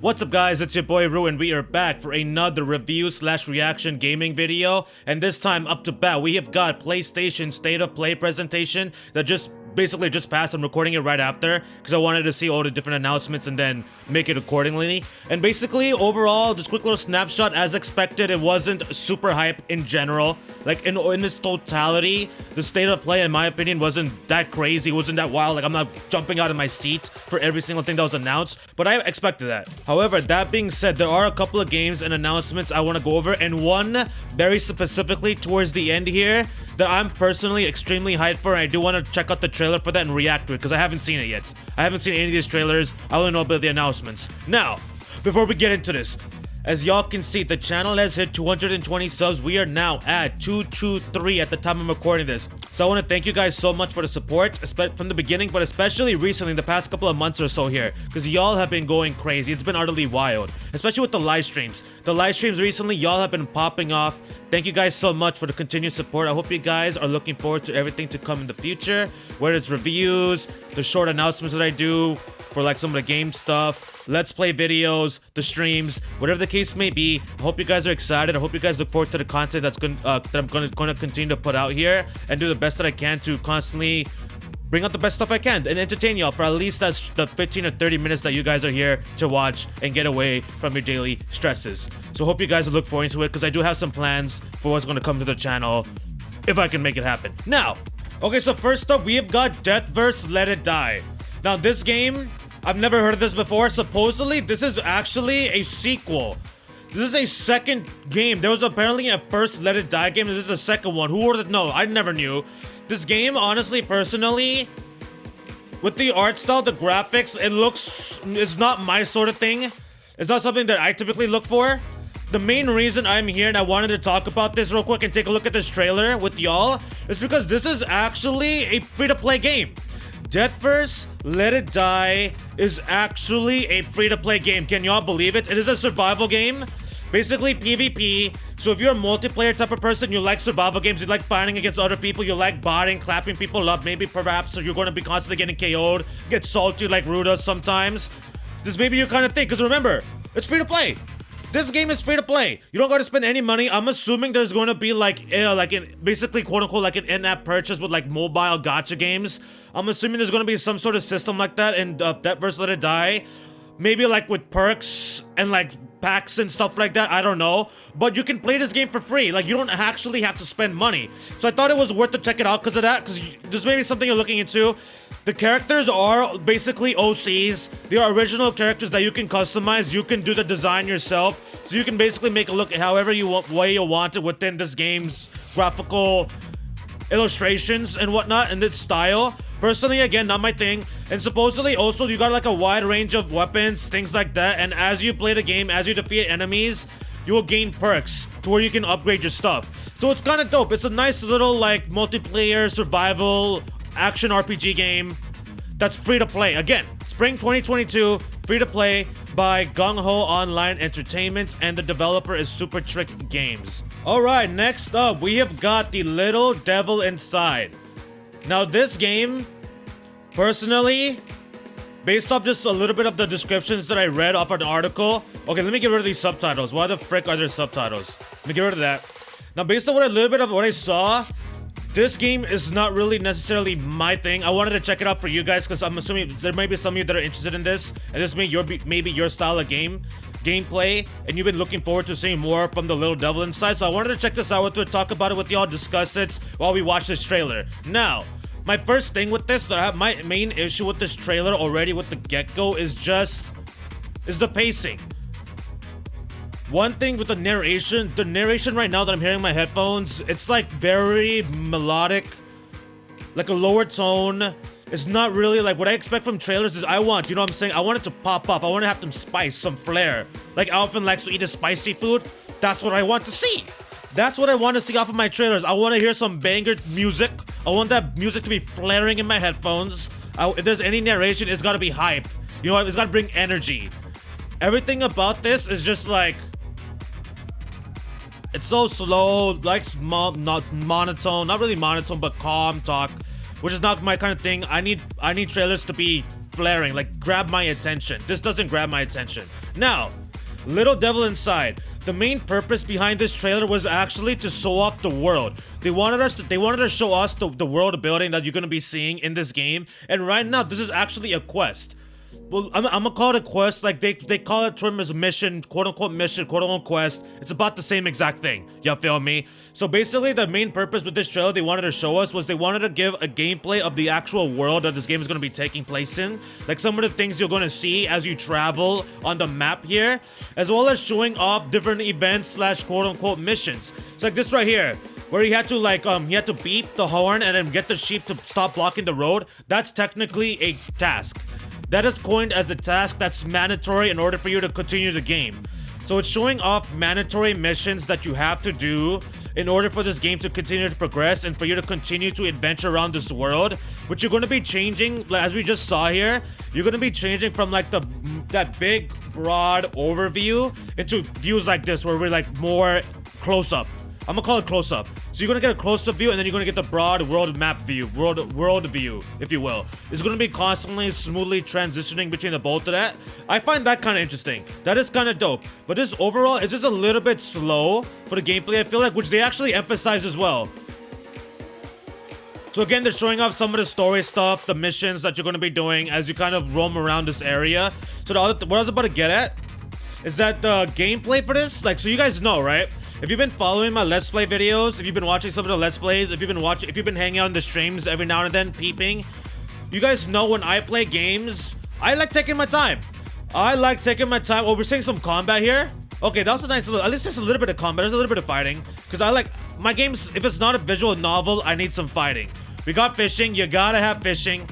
What's up guys, it's your boy Ru and we are back for another review/reaction gaming video, and this time up to bat we have got PlayStation State of Play presentation that just passed. I'm recording it right after because I wanted to see all the different announcements and then make it accordingly. And basically overall, just quick little snapshot. As expected, it wasn't super hype in general. Like in its totality, the State of Play in my opinion wasn't that crazy, it wasn't that wild. Like I'm not jumping out of my seat for every single thing that was announced, but I expected that. However, that being said, there are a couple of games and announcements I want to go over, and one very specifically towards the end here that I'm personally extremely hyped for, and I do want to check out the trailer for that and react to it because I haven't seen it yet. I haven't seen any of these trailers. I only know about the announcements. Now, before we get into this, as y'all can see, the channel has hit 220 subs. We are now at 223 at the time I'm recording this. So I want to thank you guys so much for the support, from the beginning, but especially recently, the past couple of months or so here, because y'all have been going crazy. It's been utterly wild, especially with the live streams. The live streams recently, y'all have been popping off. Thank you guys so much for the continued support. I hope you guys are looking forward to everything to come in the future, whether it's reviews, the short announcements that I do for like some of the game stuff, let's play videos, the streams, whatever the case may be. I hope you guys are excited. I hope you guys look forward to the content that I'm going to continue to put out here and do the best that I can to constantly bring out the best stuff I can and entertain y'all for at least that's the 15 or 30 minutes that you guys are here to watch and get away from your daily stresses. So hope you guys look forward to it because I do have some plans for what's going to come to the channel if I can make it happen. Now, okay, so first up, we have got Deathverse Let It Die. Now this game, I've never heard of this before. Supposedly, this is actually a sequel. This is a second game. There was apparently a first Let It Die game, and this is the second one. Who would have known? I never knew. This game, honestly, personally, with the art style, the graphics, it's not my sort of thing. It's not something that I typically look for. The main reason I'm here and I wanted to talk about this real quick and take a look at this trailer with y'all is because this is actually a free-to-play game. Deathverse Let It Die is actually a free-to-play game. Can y'all believe it? It is a survival game, basically PvP. So if you're a multiplayer type of person, you like survival games, you like fighting against other people, you like botting, clapping people up, maybe perhaps you're going to be constantly getting KO'd, get salty like Ru does sometimes. This may be your kind of thing, because remember, it's free-to-play. This game is free to play. You don't gotta spend any money. I'm assuming there's going to be basically quote unquote like an in-app purchase with like mobile gacha games. I'm assuming there's gonna be some sort of system like that in Deathverse Let It Die. Maybe like with perks and like packs and stuff like that, I don't know. But you can play this game for free. Like you don't actually have to spend money. So I thought it was worth to check it out because of that, because this may be something you're looking into. The characters are basically OCs. They are original characters that you can customize. You can do the design yourself. So you can basically make it look however way you want it within this game's graphical illustrations and whatnot and its style. Personally, again, not my thing. And supposedly also you got like a wide range of weapons, things like that. And as you play the game, as you defeat enemies, you will gain perks to where you can upgrade your stuff. So it's kind of dope. It's a nice little like multiplayer survival action RPG game that's free to play. Again, spring 2022, free to play by Gung Ho Online Entertainment, and the developer is Super Trick Games. Alright, next up, we have got The Little Devil Inside. Now this game, personally, based off just a little bit of the descriptions that I read off an article. Okay, let me get rid of these subtitles. Why the frick are there subtitles? Let me get rid of that. Now based on a little bit of what I saw, this game is not really necessarily my thing. I wanted to check it out for you guys because I'm assuming there might be some of you that are interested in this, and this may maybe your style of gameplay, and you've been looking forward to seeing more from The Little Devil Inside. So I wanted to check this out with you, talk about it with y'all, discuss it while we watch this trailer. Now, my first thing with this, my main issue with this trailer already with the get-go is the pacing. One thing with the narration right now that I'm hearing in my headphones, it's like very melodic, like a lower tone. It's not really like what I expect from trailers is you know what I'm saying? I want it to pop up. I want to have some spice, some flair. Like Alvin likes to eat his spicy food. That's what I want to see. That's what I want to see off of my trailers. I want to hear some banger music. I want that music to be flaring in my headphones. If there's any narration, it's got to be hype. You know what? It's got to bring energy. Everything about this is just like, it's so slow, like not monotone, not really monotone, but calm talk, which is not my kind of thing. I need trailers to be flaring, like grab my attention. This doesn't grab my attention. Now, little devil inside. The main purpose behind this trailer was actually to show off the world. They wanted to show us the world building that you're gonna be seeing in this game. And right now, this is actually a quest. Well, I'm gonna call it a quest. Like they call it term as mission, quote unquote quest. It's about the same exact thing. You feel me? So basically, the main purpose with this trailer they wanted to show us was they wanted to give a gameplay of the actual world that this game is gonna be taking place in. Like some of the things you're gonna see as you travel on the map here, as well as showing off different events slash quote unquote missions. It's like this right here, where he had to beep the horn and then get the sheep to stop blocking the road. That's technically a task. That is coined as a task that's mandatory in order for you to continue the game. So it's showing off mandatory missions that you have to do in order for this game to continue to progress and for you to continue to adventure around this world, which you're going to be changing, as we just saw here. You're going to be changing from like that big, broad overview into views like this, where we're like more close up. I'm gonna call it close up. So you're gonna get a close up view, and then you're gonna get the broad world map view, world view, if you will. It's gonna be constantly smoothly transitioning between the both of that. I find that kind of interesting. That is kind of dope. But this overall is just a little bit slow for the gameplay, I feel like, which they actually emphasize as well. So again, they're showing off some of the story stuff, the missions that you're gonna be doing as you kind of roam around this area. So what I was about to get at is that the gameplay for this, like, so you guys know, right? If you've been following my Let's Play videos, if you've been watching some of the Let's Plays, if you've been hanging out in the streams every now and then, peeping, you guys know when I play games, I like taking my time. Oh, we're seeing some combat here? Okay, that was a nice little, at least there's a little bit of combat, there's a little bit of fighting. Because I like, my games, if it's not a visual novel, I need some fighting. We got fishing, you gotta have fishing.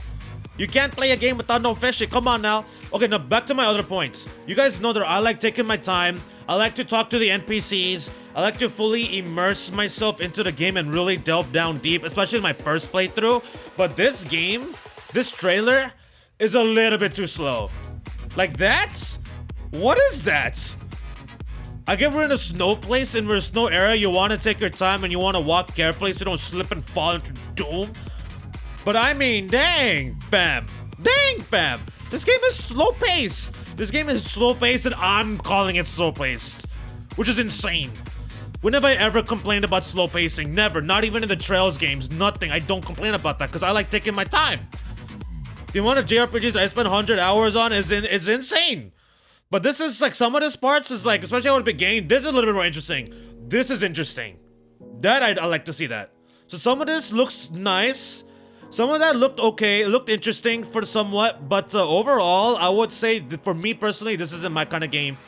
You can't play a game without no fishing, come on now. Okay, now back to my other points. You guys know that I like taking my time. I like to talk to the NPCs. I like to fully immerse myself into the game and really delve down deep, especially in my first playthrough. But this game, this trailer, is a little bit too slow. Like that? What is that? I get we're in a snow place and we're in a snow area. You want to take your time and you want to walk carefully so you don't slip and fall into doom. But I mean, dang, fam. Dang, fam. This game is slow-paced. This game is slow-paced and I'm calling it slow-paced, which is insane. When have I ever complained about slow pacing? Never. Not even in the Trails games. Nothing. I don't complain about that because I like taking my time. The amount of JRPGs that I spend 100 hours on is insane. But this is like, some of these parts is like, especially on the beginning, this is a little bit more interesting. This is interesting. That I like to see that. So some of this looks nice. Some of that looked okay. It looked interesting for somewhat. But overall, I would say that for me personally, this isn't my kind of game.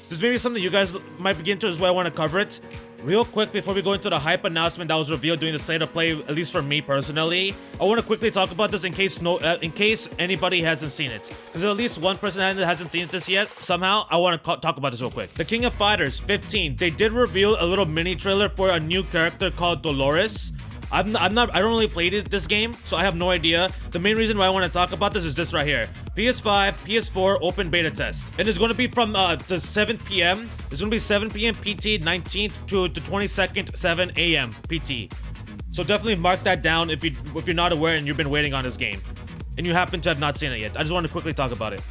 This may be something you guys might begin to as well. I want to cover it real quick before we go into the hype announcement that was revealed during the state of play, at least for me personally. I want to quickly talk about this in case anybody hasn't seen it, because at least one person hasn't seen this yet. Somehow, I want to talk about this real quick. The King of Fighters 15. They did reveal a little mini trailer for a new character called Dolores. I don't really play this game, so I have no idea. The main reason why I want to talk about this is this right here. PS5, PS4 open beta test. And it's going to be from the 7 p.m. It's going to be 7 p.m. PT, 19th to the 22nd, 7 a.m. PT. So definitely mark that down if you're not aware and you've been waiting on this game. And you happen to have not seen it yet. I just want to quickly talk about it.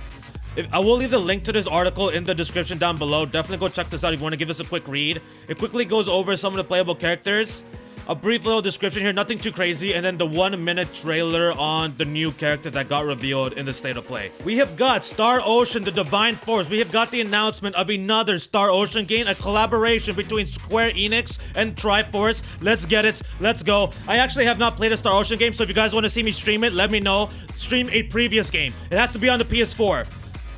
I will leave the link to this article in the description down below. Definitely go check this out if you want to give this a quick read. It quickly goes over some of the playable characters. A brief little description here, nothing too crazy, and then the 1-minute trailer on the new character that got revealed in the state of play. We have got Star Ocean, the Divine Force. We have got the announcement of another Star Ocean game, a collaboration between Square Enix and Triforce. Let's get it. Let's go. I actually have not played a Star Ocean game, so if you guys want to see me stream it, let me know. Stream a previous game. It has to be on the PS4.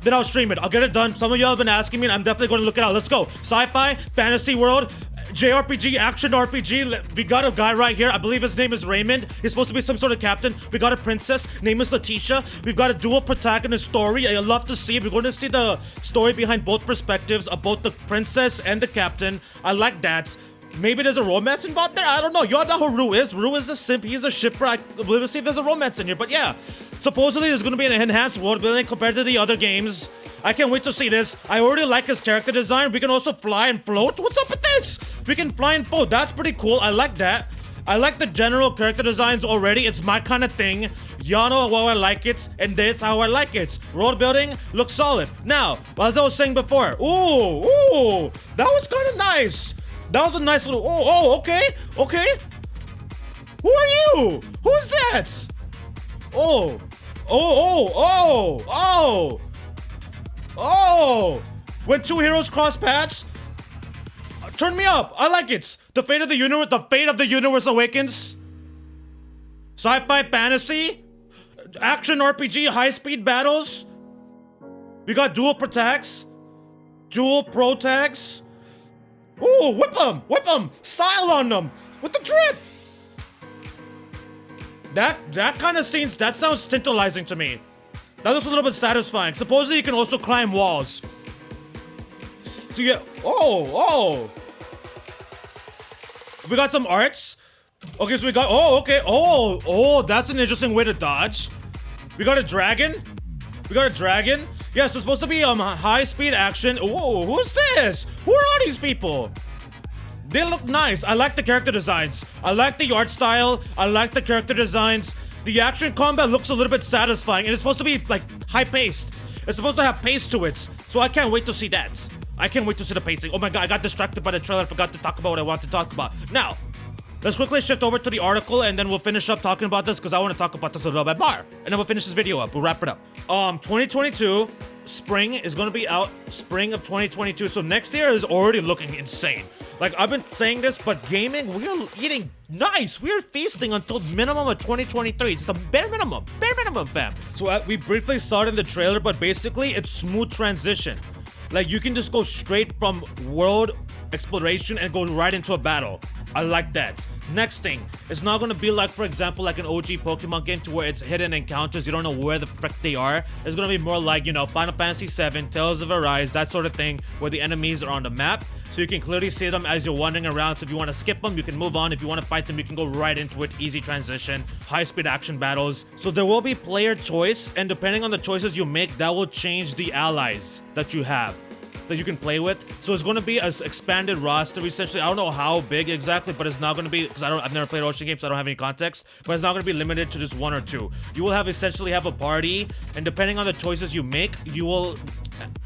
Then I'll stream it. I'll get it done. Some of y'all have been asking me, and I'm definitely going to look it out. Let's go. Sci-fi, fantasy world, JRPG, action RPG. We got a guy right here. I believe his name is Raymond. He's supposed to be some sort of captain. We got a princess. Name is Letitia. We've got a dual protagonist story. I love to see it. We're going to see the story behind both perspectives of both the princess and the captain. I like that. Maybe there's a romance involved there? I don't know. Y'all know who Rue is. Rue is a simp. He's a shipwreck. We'll see if there's a romance in here. But yeah, supposedly there's going to be an enhanced world building compared to the other games. I can't wait to see this. I already like his character design. We can also fly and float. What's up with this? We can fly and float. That's pretty cool. I like that. I like the general character designs already. It's my kind of thing. Y'all know how I like it, and this how I like it. World building looks solid. Now, as I was saying before, ooh, that was kind of nice. That was a nice little, okay. Who are you? Who's that? Oh. When two heroes cross paths, turn me up. I like it. The fate of the universe awakens. Sci-fi fantasy, action RPG, high-speed battles. We got dual protects, dual pro tags. Ooh, whip them, style on them with the drip. That kind of scenes, that sounds tantalizing to me. That looks a little bit satisfying. Supposedly you can also climb walls. So yeah, we got some arts. Okay, so we got, that's an interesting way to dodge. We got a dragon. Yeah, so it's supposed to be high speed action. Whoa, who's this? Who are all these people? They look nice. I like the character designs. I like the art style. I like the character designs. The action combat looks a little bit satisfying, and it's supposed to be like high paced. It's supposed to have pace to it. So I can't wait to see that. I can't wait to see the pacing. Oh my god, I got distracted by the trailer. I forgot to talk about what I want to talk about. Now, let's quickly shift over to the article, and then we'll finish up talking about this because I want to talk about this a little bit more. And then we'll finish this video up. We'll wrap it up. 2022 spring is going to be out. Spring of 2022. So next year is already looking insane. Like, I've been saying this, but gaming, we're eating nice. We're feasting until minimum of 2023. It's the bare minimum, fam. So we briefly saw it in the trailer, but basically it's smooth transition. Like, you can just go straight from world exploration and go right into a battle. I like that. Next thing, it's not gonna be like, for example, like an OG Pokemon game to where it's hidden encounters, you don't know where the frick they are. It's gonna be more like, you know, Final Fantasy VII, Tales of Arise, that sort of thing, where the enemies are on the map, so you can clearly see them as you're wandering around. So if you want to skip them, you can move on. If you want to fight them, you can go right into it. Easy transition, high-speed action battles. So there will be player choice, and depending on the choices you make, that will change the allies that you have, that you can play with. So it's going to be an expanded roster, essentially. I don't know how big exactly, but it's not going to be, because I've never played Ocean games, so I don't have any context, but it's not going to be limited to just one or two. You will essentially have a party, and depending on the choices you make, you will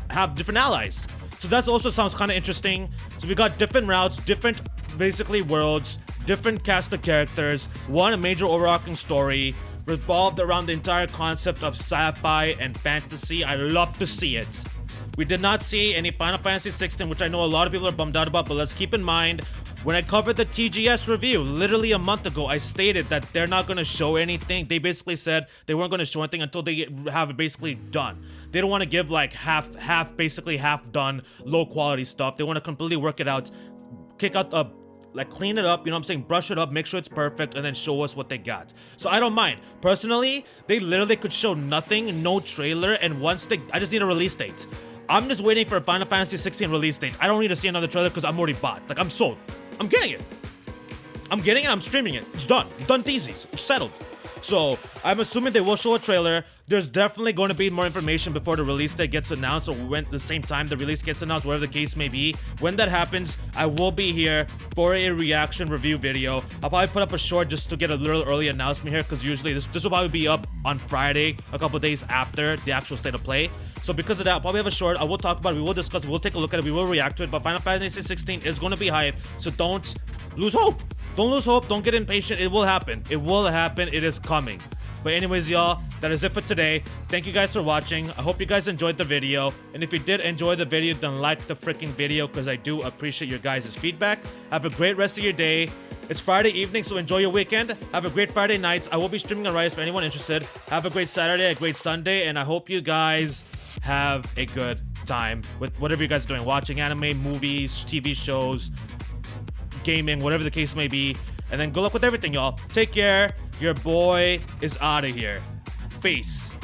have different allies. So that also sounds kind of interesting. So we got different routes, different basically worlds, different cast of characters, one major overarching story revolved around the entire concept of sci-fi and fantasy. I love to see it. We did not see any Final Fantasy 16, which I know a lot of people are bummed out about, but let's keep in mind, when I covered the TGS review literally a month ago, I stated that they're not going to show anything. They basically said they weren't going to show anything until they have it basically done. They don't want to give like basically half done, low quality stuff. They want to completely work it out, clean it up, you know what I'm saying, brush it up, make sure it's perfect, and then show us what they got. So I don't mind. Personally, they literally could show nothing, no trailer, and I just need a release date. I'm just waiting for a Final Fantasy 16 release date. I don't need to see another trailer because I'm already bought. Like, I'm sold. I'm getting it. I'm streaming it. It's done. Done theses. It's settled. So, I'm assuming they will show a trailer. There's definitely going to be more information before the release date gets announced, or when the same time the release gets announced, whatever the case may be. When that happens, I will be here for a reaction review video. I'll probably put up a short just to get a little early announcement here, because usually this will probably be up on Friday, a couple days after the actual state of play. So because of that, I'll probably have a short. I will talk about it, we will discuss it, we'll take a look at it, we will react to it. But Final Fantasy 16 is going to be hype, so don't lose hope. Don't lose hope, don't get impatient. It will happen. It will happen. It is coming. But anyways, y'all, that is it for today. Thank you guys for watching. I hope you guys enjoyed the video. And if you did enjoy the video, then like the freaking video, because I do appreciate your guys' feedback. Have a great rest of your day. It's Friday evening, so enjoy your weekend. Have a great Friday night. I will be streaming on Rise for anyone interested. Have a great Saturday, a great Sunday, and I hope you guys have a good time with whatever you guys are doing. Watching anime, movies, TV shows, gaming, whatever the case may be. And then good luck with everything, y'all. Take care. Your boy is out of here. Peace.